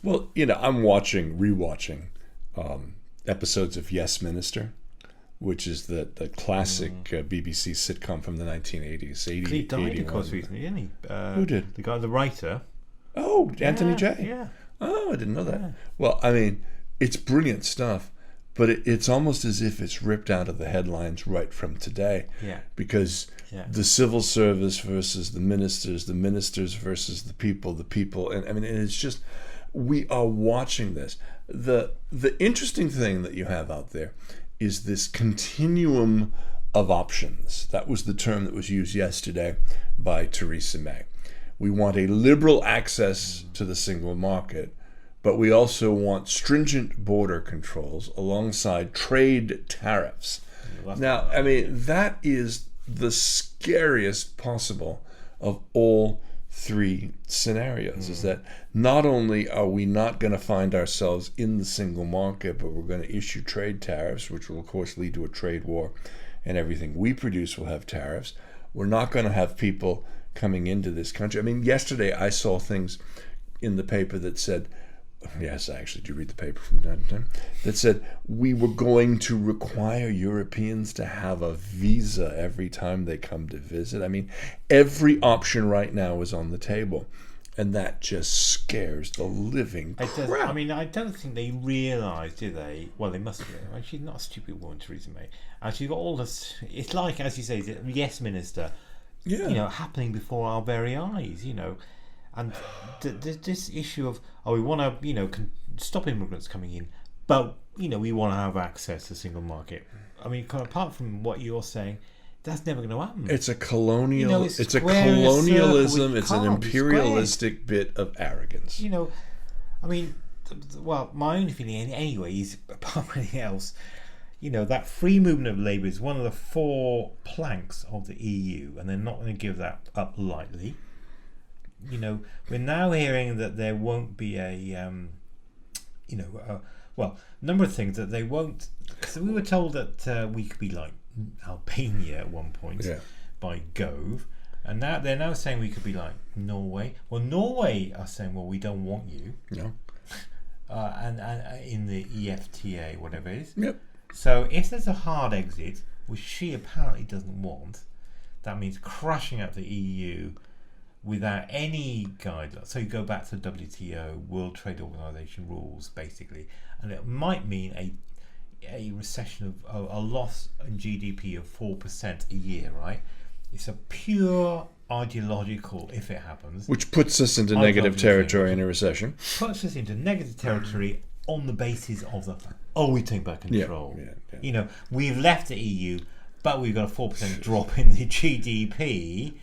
Well, I'm rewatching episodes of Yes Minister, which is the classic BBC sitcom from the 1980s, 80, He died, 81. of course, recently, didn't he? Who did? The guy, the writer. Oh, Anthony J. Yeah. Oh, I didn't know that. Yeah. Well, it's brilliant stuff, but it's almost as if it's ripped out of the headlines right from today. Yeah. Because the civil service versus the ministers versus the people, and it's just, we are watching this. The interesting thing that you have out there is this continuum of options. That was the term that was used yesterday by Theresa May. We want a liberal access to the single market, but we also want stringent border controls alongside trade tariffs. Now, that is the scariest possible of all three scenarios, is that not only are we not going to find ourselves in the single market, but we're going to issue trade tariffs, which will, of course, lead to a trade war, and everything we produce will have tariffs. We're not going to have people coming into this country. Yesterday I saw things in the paper that said, yes, I actually do read the paper from time to time, that said we were going to require Europeans to have a visa every time they come to visit. Every option right now is on the table, and that just scares the living crap. I don't think they realise, do they? Well, they must realise. She's not a stupid woman, Theresa May. And she's got all this. It's like, as you say, the Yes Minister. Happening before our very eyes. And this issue of we want to stop immigrants coming in, but we want to have access to the single market. Apart from what you're saying, that's never going to happen. It's a colonial. It's a colonialism. It's an imperialistic bit of arrogance. Well, my only feeling anyway is, apart from anything else, that free movement of labour is one of the 4 planks of the EU, and they're not going to give that up lightly. We're now hearing that there won't be a number of things that they won't. Because we were told that we could be like Albania at one point by Gove, and now they're now saying we could be like Norway. Well, Norway are saying, well, we don't want you. No. And in the EFTA, whatever it is. Yep. So if there's a hard exit, which she apparently doesn't want, that means crashing out the EU without any guidelines. So you go back to WTO, World Trade Organization rules, basically, and it might mean a recession of a loss in GDP of 4% a year, right? It's a pure ideological, if it happens, which puts us into negative territory in a recession. Puts us into negative territory on the basis of we take back control. We've left the EU, but we've got a 4% drop in the GDP.